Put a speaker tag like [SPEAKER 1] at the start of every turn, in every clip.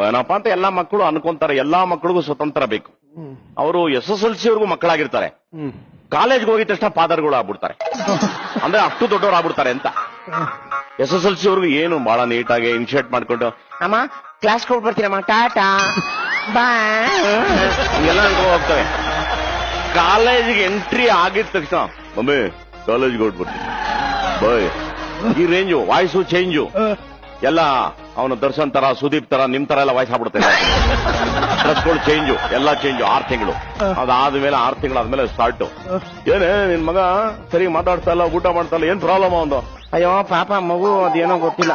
[SPEAKER 1] ಏನಪ್ಪಾ ಅಂತ ಎಲ್ಲಾ ಮಕ್ಕಳು ಅನ್ಕೊಂತಾರೆ. ಎಲ್ಲಾ ಮಕ್ಕಳಿಗೂ ಸ್ವತಂತ್ರ ಬೇಕು. ಅವರು SSLC ವರ್ಗೂ ಮಕ್ಕಳಾಗಿರ್ತಾರೆ. ಕಾಲೇಜ್ಗೆ ಹೋಗಿದ ತಕ್ಷಣ ಫಾದರ್ಗಳು ಆಗ್ಬಿಡ್ತಾರೆ. ಅಂದ್ರೆ ಅಷ್ಟು ದೊಡ್ಡವರು ಆಗ್ಬಿಡ್ತಾರೆ ಅಂತ. SSLC ವರ್ಗೂ ಏನು ಬಹಳ ನೀಟಾಗಿ ಇನಿಷಿಯೇಟ್ ಮಾಡ್ಕೊಂಡು ಅಮ್ಮ ಕ್ಲಾಸ್ ಕೊಟ್ಬಿಡ್ತೀರಮ್ಮ ಟಾಟಾ ಬಾಯ್ ಎಲ್ಲ ಹೋಗ್ತವೆ. ಕಾಲೇಜಿಗೆ ಎಂಟ್ರಿ ಆಗಿದ ತಕ್ಷಣ ಮಮ್ಮಿ ಕಾಲೇಜ್ಗೆ ಹೊಟ್ಬಿಡ್ತೀನಿ ಬಾಯ್. ಈ ರೇಂಜು ವಾಯ್ಸು ಚೇಂಜು ಎಲ್ಲ ಅವನು ದರ್ಶನ್ ತರ ಸುದೀಪ್ ತರ ನಿಮ್ ತರ ಎಲ್ಲ ವಾಯ್ಸ್ ಆಗ್ಬಿಡ್ತಾರೆ. ಡ್ರೆಸ್ಗಳು ಚೇಂಜು ಎಲ್ಲ ಚೇಂಜು 6 ತಿಂಗಳು. ಅದಾದ್ಮೇಲೆ 6 ತಿಂಗಳು ಆದ್ಮೇಲೆ ಸ್ಟಾರ್ಟ್. ಏನೇ ನಿನ್ ಮಗ ಸರಿ ಮಾತಾಡ್ತಾ ಇಲ್ಲ, ಊಟ ಮಾಡ್ತಾ ಇಲ್ಲ, ಏನ್ ಪ್ರಾಬ್ಲಮ್ ಒಂದು? ಅಯ್ಯೋ ಪಾಪ ಮಗು ಅದೇನೋ ಗೊತ್ತಿಲ್ಲ.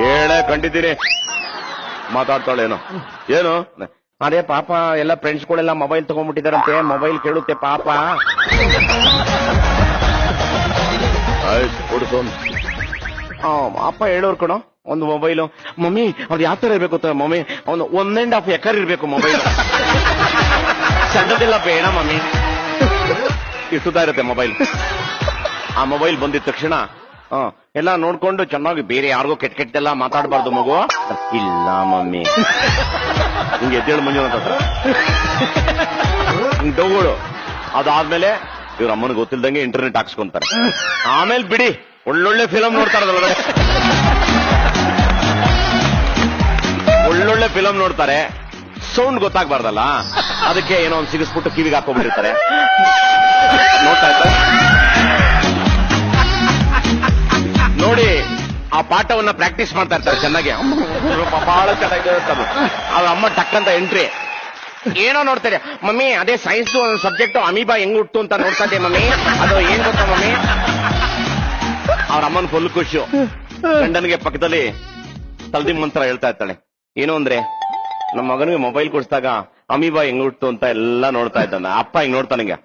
[SPEAKER 1] ಹೇಳೇ ಕಂಡಿದ್ದೀನಿ ಮಾತಾಡ್ತಾಳೇನೋ. ಏನು? ಅದೇ ಪಾಪ ಎಲ್ಲ ಫ್ರೆಂಡ್ಸ್ಗಳೆಲ್ಲ ಮೊಬೈಲ್ ತಗೊಂಡ್ಬಿಟ್ಟಿದಾರಂತೆ, ಮೊಬೈಲ್ ಕೇಳುತ್ತೆ ಪಾಪ. ಆಯ್ತು ಕೊಡಿಸೋ. ಅಪ್ಪ ಹೇಳೋರ್ ಕಣೋ ಒಂದು ಮೊಬೈಲು. ಮಮ್ಮಿ ಅವ್ರು ಯಾವ ತರ ಇರ್ಬೇಕು ಮಮ್ಮಿ, ಅವನು 1.5 ಎಕರ್ ಇರ್ಬೇಕು ಮೊಬೈಲ್. ಸಣ್ಣದಿಲ್ಲ ಬೇಡ ಮಮ್ಮಿ, ಇಷ್ಟುದ ಇರುತ್ತೆ ಮೊಬೈಲ್. ಆ ಮೊಬೈಲ್ ಬಂದಿದ ತಕ್ಷಣ ಎಲ್ಲ ನೋಡ್ಕೊಂಡು ಚೆನ್ನಾಗಿ ಬೇರೆ ಯಾರಿಗೂ ಕೆಟ್ಟೆಲ್ಲ ಮಾತಾಡಬಾರ್ದು ಮಗು. ಇಲ್ಲ ಮಮ್ಮಿ ಹಿಂಗೆ ಎದ್ದೇಳು ಮಂಜುನಾಥ ಹತ್ರ ಹಿಂಗ್ ಡೌಗಳು. ಅದಾದ್ಮೇಲೆ ಇವ್ರ ಅಮ್ಮನಿಗೆ ಗೊತ್ತಿಲ್ದಂಗೆ ಇಂಟರ್ನೆಟ್ ಹಾಕ್ಸ್ಕೊಂತಾರೆ. ಆಮೇಲೆ ಬಿಡಿ ಒಳ್ಳೊಳ್ಳೆ ಫಿಲಮ್ ನೋಡ್ತಾರದಲ್ಲ, ಒಳ್ಳೊಳ್ಳೆ ಫಿಲಮ್ ನೋಡ್ತಾರೆ. ಸೌಂಡ್ ಗೊತ್ತಾಗ್ಬಾರ್ದಲ್ಲ, ಅದಕ್ಕೆ ಏನೋ ಒಂದು ಸಿಗಿಸ್ಬಿಟ್ಟು ಕಿವಿಗೆ ಹಾಕೊಂಡ್ಬಿಟ್ಟಿರ್ತಾರೆ. ನೋಡ್ತಾ ಇರ್ತಾರೆ. ನೋಡಿ ಆ ಪಾಠವನ್ನ ಪ್ರಾಕ್ಟೀಸ್ ಮಾಡ್ತಾ ಇರ್ತಾರೆ ಚೆನ್ನಾಗಿ. ಬಹಳ ಚೆನ್ನಾಗಿರುತ್ತೆ. ಅವ್ರ ಅಮ್ಮ ಟಕ್ಕಂತ ಎಂಟ್ರಿ ಏನೋ ನೋಡ್ತಾರೆ. ಮಮ್ಮಿ ಅದೇ ಸೈನ್ಸ್ ಒಂದು ಸಬ್ಜೆಕ್ಟ್ ಅಮೀಬಾ ಹೆಂಗ್ ಹುಟ್ಟು ಅಂತ ನೋಡ್ತಾ ಇದ್ದೆ ಮಮ್ಮಿ, ಅದು ಏನ್ ಗೊತ್ತಾ ಮಮ್ಮಿ? ಅವ್ರ ಅಮ್ಮನ ಫುಲ್ ಖುಷಿ. ಗಂಡನಿಗೆ ಪಕ್ಕದಲ್ಲಿ ತಲ್ದಿ ಮಂತ್ರ ಹೇಳ್ತಾ ಇರ್ತಾಳೆ. ಏನು ಅಂದ್ರೆ ನಮ್ಮ ಮಗನಿಗೆ ಮೊಬೈಲ್ ಕೊಡಿಸಿದಾಗ ಅಮೀಬಾ ಹೆಂಗ್ ಹುಟ್ಟು ಅಂತ ಎಲ್ಲ ನೋಡ್ತಾ ಇದ್ದಾನೆ. ಅಪ್ಪ ಹಿಂಗ್ ನೋಡ್ತಾನಿಗೆ.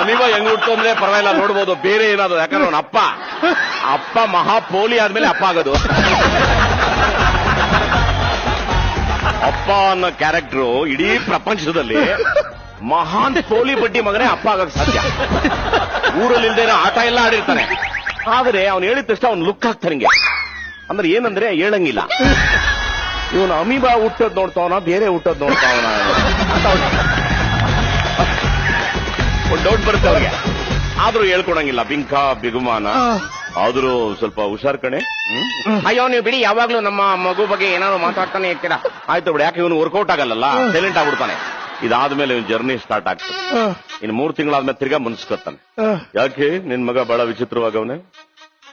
[SPEAKER 1] ಅಮೀಬಾ ಹೆಂಗ್ ಹುಟ್ಟು ಅಂದ್ರೆ ಪರವಾಗಿಲ್ಲ ನೋಡ್ಬೋದು, ಬೇರೆ ಏನಾದ್ರು. ಯಾಕಂದ್ರೆ ಅವನ ಅಪ್ಪ ಮಹಾ ಪೋಲಿ ಆದ್ಮೇಲೆ ಅಪ್ಪ ಆಗೋದು. ಅಪ್ಪ ಅನ್ನೋ ಕ್ಯಾರೆಕ್ಟರ್ ಇಡೀ ಪ್ರಪಂಚದಲ್ಲಿ ಮಹಾನ್ ಪೋಲಿ ಬಡ್ಡಿ ಮಗನೇ ಅಪ್ಪ ಆಗಕ್ಕೆ ಸಾಧ್ಯ. ಊರಲ್ಲಿ ಇಲ್ದೇನೋ ಆಟ ಎಲ್ಲ ಆಡಿರ್ತಾನೆ, ಆದ್ರೆ ಅವ್ನು ಹೇಳಿದ ತಕ್ಷಣ ಅವ್ನು ಲುಕ್ ಆಗ್ತಾನೆ ಹಿಂಗೆ. ಅಂದ್ರೆ ಏನಂದ್ರೆ ಹೇಳಂಗಿಲ್ಲ. ಇವನು ಅಮೀಬಾ ಹುಟ್ಟೋದ್ ನೋಡ್ತಾವನ ಬೇರೆ ಹುಟ್ಟೋದ್ ನೋಡ್ತಾವನ ಅಂತ ಒಂದು ಡೌಟ್ ಬರುತ್ತೆ ಅವ್ರಿಗೆ. ಆದ್ರೂ ಹೇಳ್ಕೊಡಂಗಿಲ್ಲ, ಬಿಂಕ ಬಿಗುಮಾನ. ಆದ್ರೂ ಸ್ವಲ್ಪ ಹುಷಾರ್ ಕಣೆ. ಅಯ್ಯೋ ನೀವು ಬಿಡಿ, ಯಾವಾಗ್ಲೂ ನಮ್ಮ ಮಗು ಬಗ್ಗೆ ಏನಾದ್ರು ಮಾತಾಡ್ತಾನೆ ಇರ್ತೀರಾ. ಆಯ್ತು ಬಿಡಿ, ಯಾಕೆ ಇವನು ವರ್ಕೌಟ್ ಆಗಲ್ಲ, ಸೈಲೆಂಟ್ ಆಗ್ಬಿಡ್ತಾನೆ. ಇದಾದ್ಮೇಲೆ ಜರ್ನಿ ಸ್ಟಾರ್ಟ್ ಆಗ್ತದೆ. ಇನ್ನು 3 ತಿಂಗಳಾದ್ಮೇಲೆ ತಿರ್ಗಾ ಮನ್ಸ್ಕೊತಾನೆ. ಯಾಕೆ ನಿನ್ ಮಗ ಬಹಳ ವಿಚಿತ್ರವಾಗವನೆ,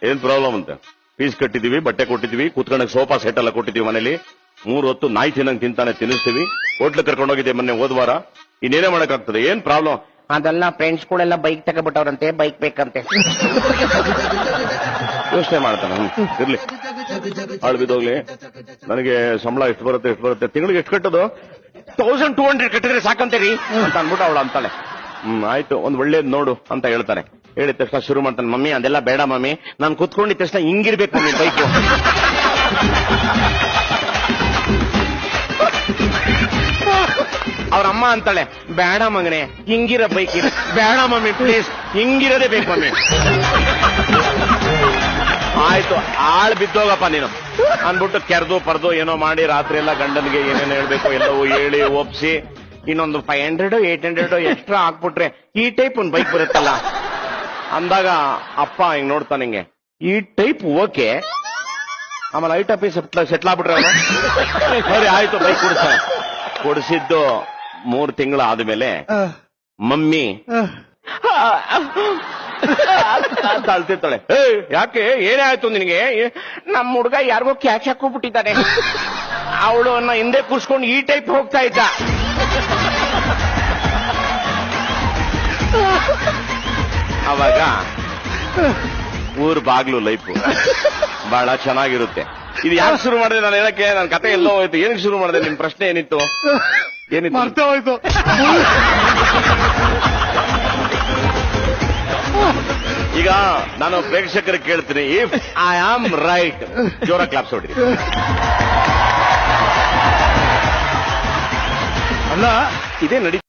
[SPEAKER 1] ಏನ್ ಪ್ರಾಬ್ಲಮ್ ಅಂತ? ಫೀಸ್ ಕಟ್ಟಿದೀವಿ, ಬಟ್ಟೆ ಕೊಟ್ಟಿದೀವಿ, ಕೂತ್ಕೊಂಡಾಗ ಸೋಫಾ ಸೆಟ್ ಎಲ್ಲ ಕೊಟ್ಟಿದೀವಿ ಮನೇಲಿ. 3 ಹೊತ್ತು ನಾಯಿ ತಿನ್ನಂಗ್ ತಿಂತಾನೆ, ತಿನ್ನಿಸ್ತೀವಿ. ಹೋಟ್ಲ್ ಕರ್ಕೊಂಡೋಗಿದ್ದೆ ಮೊನ್ನೆ ಹೋದ್ವಾರ. ಇನ್ನೇನೇ ಮಾಡಕ್ಕಾಗ್ತದೆ? ಏನ್ ಪ್ರಾಬ್ಲಮ್? ಅದೆಲ್ಲ ಫ್ರೆಂಡ್ಸ್ಗಳೆಲ್ಲ ಬೈಕ್ ತಗೊಬಿಟ್ಟವ್ರಂತೆ, ಬೈಕ್ ಬೇಕಂತೆ. ಯೋಚನೆ ಮಾಡ್ತಾನೆ. ಇರ್ಲಿ, ಹಾಳು ಬಿದ್ದೋಗ್ಲಿ. ನನಗೆ ಸಂಬಳ ಎಷ್ಟು ಬರುತ್ತೆ ತಿಂಗಳಿಗೆ ಎಷ್ಟು ಕಟ್ಟೋದು? 1200 ಕಟ್ಟಿದ್ರೆ ಸಾಕಂತೇರಿ ಅಂತ ಅನ್ಬಿಟ್ಟು ಅವಳು ಅಂತಾಳೆ. ಆಯ್ತು, ಒಂದ್ ಒಳ್ಳೇದ್ ನೋಡು ಅಂತ ಹೇಳ್ತಾರೆ. ಹೇಳಿದ ತಕ್ಷಣ ಶುರು ಮಾಡ್ತಾನೆ. ಮಮ್ಮಿ ಅದೆಲ್ಲ ಬೇಡ ಮಮ್ಮಿ, ನಾನು ಕುತ್ಕೊಂಡಿದ ತಕ್ಷಣ ಹಿಂಗಿರ್ಬೇಕು ಮಮ್ಮಿ ಬೈಕು. ಅವ್ರ ಅಮ್ಮ ಅಂತಾಳೆ, ಬೇಡ ಮಗನೆ ಹಿಂಗಿರ ಬೈಕ್ ಇರ, ಬೇಡ ಮಮ್ಮಿ ಪ್ಲೀಸ್ ಹಿಂಗಿರೋದೇ ಬೇಕು ಮಮ್ಮಿ. ಆಯ್ತು, ಆಳ್ ಬಿದ್ದೋಗಪ್ಪ ನೀನು ಅನ್ಬಿಟ್ಟು ಕೆರೆದು ಪರ್ದು ಏನೋ ಮಾಡಿ ರಾತ್ರಿ ಎಲ್ಲ ಗಂಡನಿಗೆ ಏನೇನು ಹೇಳ್ಬೇಕು ಎಲ್ಲವೂ ಹೇಳಿ ಒಪ್ಸಿ ಇನ್ನೊಂದು 500 800 ಎಕ್ಸ್ಟ್ರಾ ಹಾಕ್ಬಿಟ್ರೆ ಈ ಟೈಪ್ ಒಂದು ಬೈಕ್ ಬರುತ್ತಲ್ಲ ಅಂದಾಗ ಅಪ್ಪ ಹಿಂಗ್ ನೋಡ್ತಾನೆ ಹಿಂಗೆ, ಈ ಟೈಪ್ ಓಕೆ. ಆಮೇಲೆ ಐಟ್ ಆಫೀಸ್ ಸೆಟ್ಲ್ ಆಗ್ಬಿಟ್ರೆ ಸರಿ ಆಯ್ತು ಬೈಕ್ ಕೊಡಿಸ್ತಾನೆ. ಕೊಡಿಸಿದ್ದು 3 ತಿಂಗಳು ಆದ್ಮೇಲೆ ಮಮ್ಮಿ ಅಳ್ತಿರ್ತಾಳೆ. ಯಾಕೆ ಏನೇ ಆಯ್ತು ನಿನಗೆ? ನಮ್ಮ ಹುಡುಗ ಯಾರಿಗೋ ಕ್ಯಾಚ್ ಹಾಕೋಬಿಟ್ಟಿದ್ದಾನೆ, ಅವಳು ಹಿಂದೆ ಕೂರ್ಸ್ಕೊಂಡು ಈ ಟೈಪ್ ಹೋಗ್ತಾ ಇದ್ದ. ಅವಾಗ ಊರ್ ಬಾಗ್ಲು ಲೈಫು ಬಹಳ ಚೆನ್ನಾಗಿರುತ್ತೆ. ಇದು ಯಾಕೆ ಶುರು ಮಾಡಿದೆ ನಾನು ಹೇಳಕ್ಕೆ? ನನ್ನ ಕತೆ ಎಲ್ಲೋ ಹೋಯ್ತು. ಏನಕ್ಕೆ ಶುರು ಮಾಡಿದೆ? ನಿಮ್ ಪ್ರಶ್ನೆ ಏನಿತ್ತು? ಮರ್ತೆ ಹೋಯ್ತು. ಈಗ ನಾನು ಪ್ರೇಕ್ಷಕರಿಗೆ ಕೇಳ್ತೀನಿ, ಇಫ್ ಐ ಆಮ್ ರೈಟ್ ಜೋರ ಕ್ಲಾಪ್ಸ್ ಹೊಡ್ರಿ. ಅಲ್ಲ ಇದೇ ನಡೀ